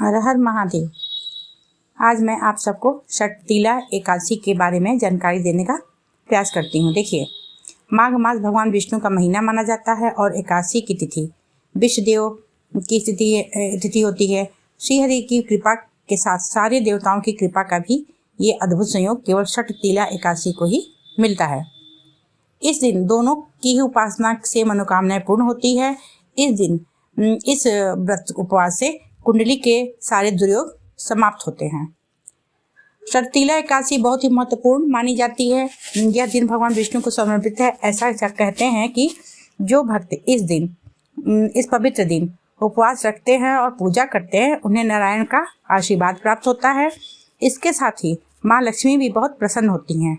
हर हर महादेव। आज मैं आप सबको षटतिला एकादशी के बारे में जानकारी देने का प्रयास करती हूँ। देखिए, माघ मास भगवान विष्णु का महीना माना जाता है और एकादशी की तिथि विष्णुदेव की तिथि होती है। श्रीहरि की कृपा के साथ सारे देवताओं की कृपा का भी ये अद्भुत संयोग केवल षटतिला एकादशी को ही मिलता है। इस दिन दोनों की ही उपासना से मनोकामनाएं पूर्ण होती है। इस दिन इस व्रत उपवास से कुंडली के सारे दुर्योग समाप्त होते हैं। षटतिला एकादशी बहुत ही महत्वपूर्ण मानी जाती है। यह दिन भगवान विष्णु को समर्पित है। ऐसा कहते हैं कि जो भक्त इस पवित्र दिन उपवास रखते हैं और पूजा करते हैं, उन्हें नारायण का आशीर्वाद प्राप्त होता है। इसके साथ ही माँ लक्ष्मी भी बहुत प्रसन्न होती हैं।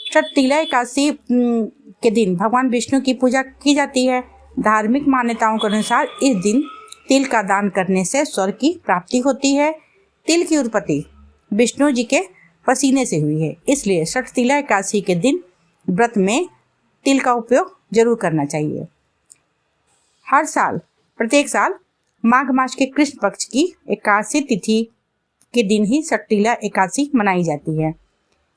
षटतिला एकादशी के दिन भगवान विष्णु की पूजा की जाती है। धार्मिक मान्यताओं के अनुसार इस दिन तिल का दान करने से स्वर्ग की प्राप्ति होती है। तिल की उत्पत्ति विष्णु जी के पसीने से हुई है, इसलिए षटतिला एकादशी के दिन व्रत में तिल का उपयोग जरूर करना चाहिए। हर साल प्रत्येक साल माघ मास के कृष्ण पक्ष की एकादशी तिथि के दिन ही षटतिला एकादशी मनाई जाती है।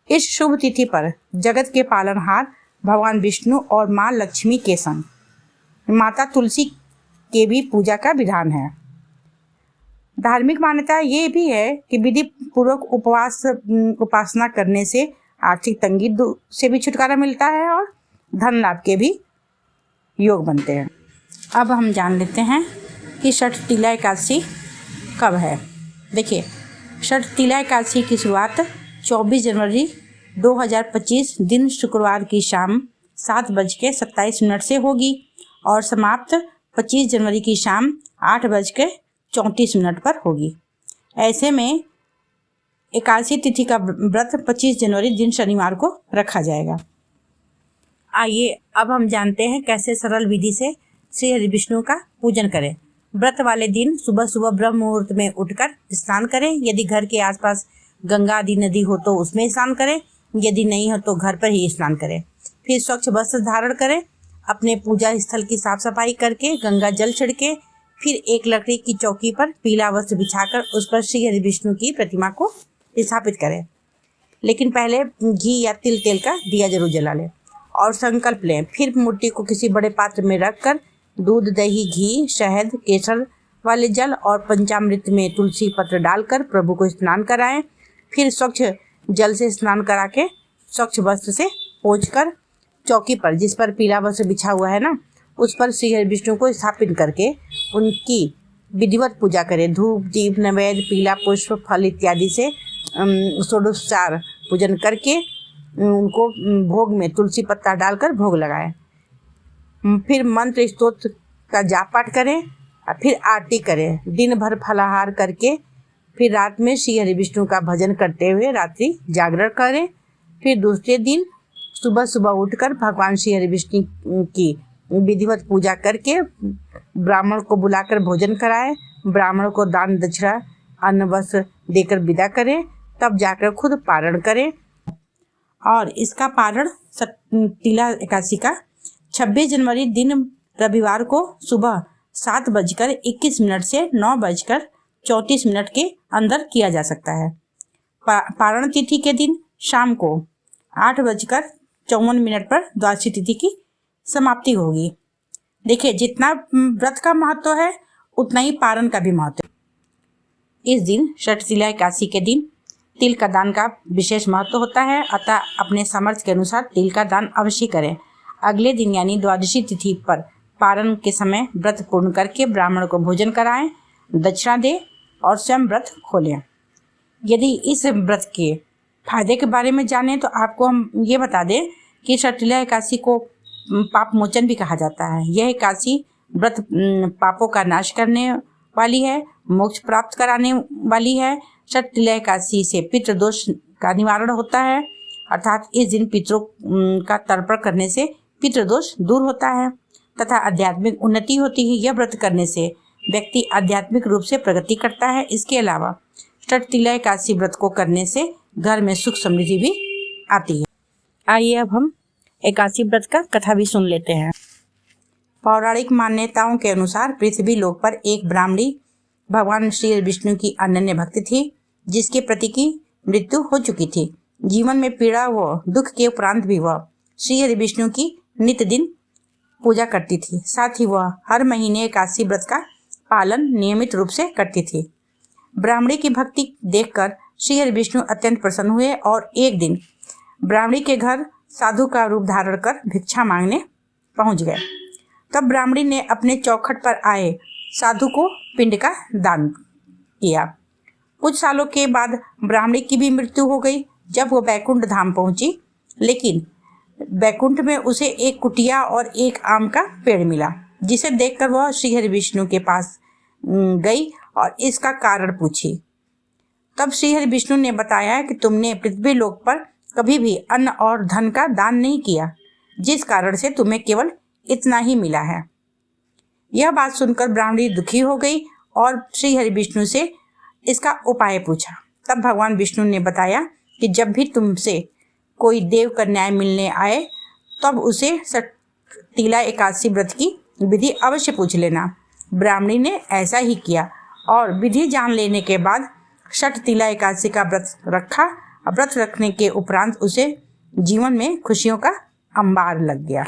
इस शुभ तिथि पर जगत के पालनहार भगवान विष्णु और माँ लक्ष्मी के संग माता तुलसी के भी पूजा का विधान है। धार्मिक मान्यता ये भी है कि विधि पूर्वक उपासना करने से आर्थिक तंगी से भी छुटकारा मिलता है और धन लाभ के भी योग बनते हैं। अब हम जान लेते हैं कि षटतिला एकादशी कब है। देखिए, षटतिला एकादशी की शुरुआत 24 जनवरी 2025 दिन शुक्रवार की शाम 7:27 से होगी और समाप्त 25 जनवरी की शाम 8:34 पर होगी। ऐसे में एकादशी तिथि का व्रत 25 जनवरी दिन शनिवार को रखा जाएगा। आइए अब हम जानते हैं कैसे सरल विधि से श्री हरि विष्णु का पूजन करें। व्रत वाले दिन सुबह सुबह ब्रह्म मुहूर्त में उठकर स्नान करें। यदि घर के आसपास गंगा आदि नदी हो तो उसमें स्नान करें, यदि नहीं हो तो घर पर ही स्नान करें। फिर स्वच्छ वस्त्र धारण करें। अपने पूजा स्थल की साफ सफाई करके गंगा जल छिड़के। फिर एक लकड़ी की चौकी पर पीला वस्त्र बिछाकर उस पर श्री हरि विष्णु की प्रतिमा को स्थापित करें। लेकिन पहले घी या तेल का दिया जरूर जला लें और संकल्प लें। फिर मूर्ति को किसी बड़े पात्र में रखकर दूध, दही, घी, शहद, केसर वाले जल और पंचामृत में तुलसी पत्र डालकर प्रभु को स्नान कराएं। फिर स्वच्छ जल से स्नान करा के स्वच्छ वस्त्र से पोंछकर चौकी पर, जिस पर पीला वस्त्र बिछा हुआ है ना, उस पर श्री हरि विष्णु को स्थापित करके उनकी विधिवत पूजा करें। धूप, दीप, नैवेद्य, पीला पुष्प, फल इत्यादि से षोडशोपचार पूजन करके उनको भोग में तुलसी पत्ता डालकर भोग लगाएं। फिर मंत्र स्तोत्र का जाप पाठ करें और फिर आरती करें। दिन भर फलाहार करके फिर रात में श्री हरि विष्णु का भजन करते हुए रात्रि जागरण करें। फिर दूसरे दिन सुबह सुबह उठकर भगवान श्री हरि विष्णु की विधिवत पूजा करके ब्राह्मण को बुलाकर भोजन कराएं। ब्राह्मण को दान दक्षिणा अन्न वस्त्र देकर विदा करें, तब जाकर खुद पारण करें। और इसका पारण षटतिला एकादशी का 26 जनवरी दिन रविवार को सुबह 7:21 से 9:34 के अंदर किया जा सकता है। पारण तिथि के दिन शाम को 8:54 पर द्वादशी तिथि की समाप्ति होगी। देखिए, जितना व्रत का महत्व है उतना ही पारण का भी महत्व है। इस दिन षटतिला एकादशी के दिन तिल का दान का विशेष महत्व होता है, अतः अपने सामर्थ्य के अनुसार तिल का दान अवश्य करें। अगले दिन यानी द्वादशी तिथि पर पारण के समय व्रत पूर्ण करके ब्राह्मण को भोजन कराएं, दक्षिणा दें और स्वयं व्रत खोलें। यदि इस व्रत के फायदे के बारे में जानें तो आपको हम ये बता दें कि षटतिला एकादशी को पाप मोचन भी कहा जाता है। यह एकादशी व्रत पापों का नाश करने वाली है, मोक्ष प्राप्त कराने वाली है। षटतिला एकादशी से पितृदोष का निवारण होता है, अर्थात इस दिन पितरों का तर्पण करने से पितृदोष दूर होता है तथा आध्यात्मिक उन्नति होती है। यह व्रत करने से व्यक्ति आध्यात्मिक रूप से प्रगति करता है। इसके अलावा षटतिला एकादशी व्रत को करने से घर में सुख समृद्धि भी आती है। आइए अब हम एकादशी व्रत का कथा भी सुन लेते हैं। पौराणिक मान्यताओं के अनुसार पृथ्वी लोक पर एक ब्राह्मणी भगवान श्री विष्णु की अनन्य भक्ति थी, जिसके पति की मृत्यु हो चुकी थी। जीवन में पीड़ा व दुख के उपरांत भी वह श्री हरि विष्णु की नित्य दिन पूजा करती थी। साथ ही वह हर महीने एकादशी व्रत का पालन नियमित रूप से करती थी। ब्राह्मणी की भक्ति देखकर श्री हरि विष्णु अत्यंत प्रसन्न हुए और एक दिन ब्राह्मणी के घर साधु का रूप धारण कर भिक्षा मांगने पहुंच गए। तब ब्राह्मणी ने अपने चौखट पर आए साधु को पिंड का दान किया। कुछ सालों के बाद ब्राह्मणी की भी मृत्यु हो गई। जब वह बैकुंठ धाम पहुंची, लेकिन बैकुंठ में उसे एक कुटिया और एक आम का पेड़ मिला, जिसे देखकर वह श्री हरि विष्णु के पास गई और इसका कारण पूछी। तब श्री हरि विष्णु ने बताया कि तुमने पृथ्वी लोक पर कभी भी अन्न और धन का दान नहीं किया, जिस कारण से तुम्हें केवल इतना ही मिला है। यह बात सुनकर ब्राह्मणी दुखी हो गई और श्री हरि विष्णु से इसका उपाय पूछा। तब भगवान विष्णु ने बताया कि जब भी तुमसे कोई देव कन्याएं मिलने आए, तब उसे षटतिला एकादशी व्रत की विधि अवश्य पूछ लेना। ब्राह्मणी ने ऐसा ही किया और विधि जान लेने के बाद षटतिला एकादशी का व्रत रखा। व्रत रखने के उपरांत उसे जीवन में खुशियों का अंबार लग गया।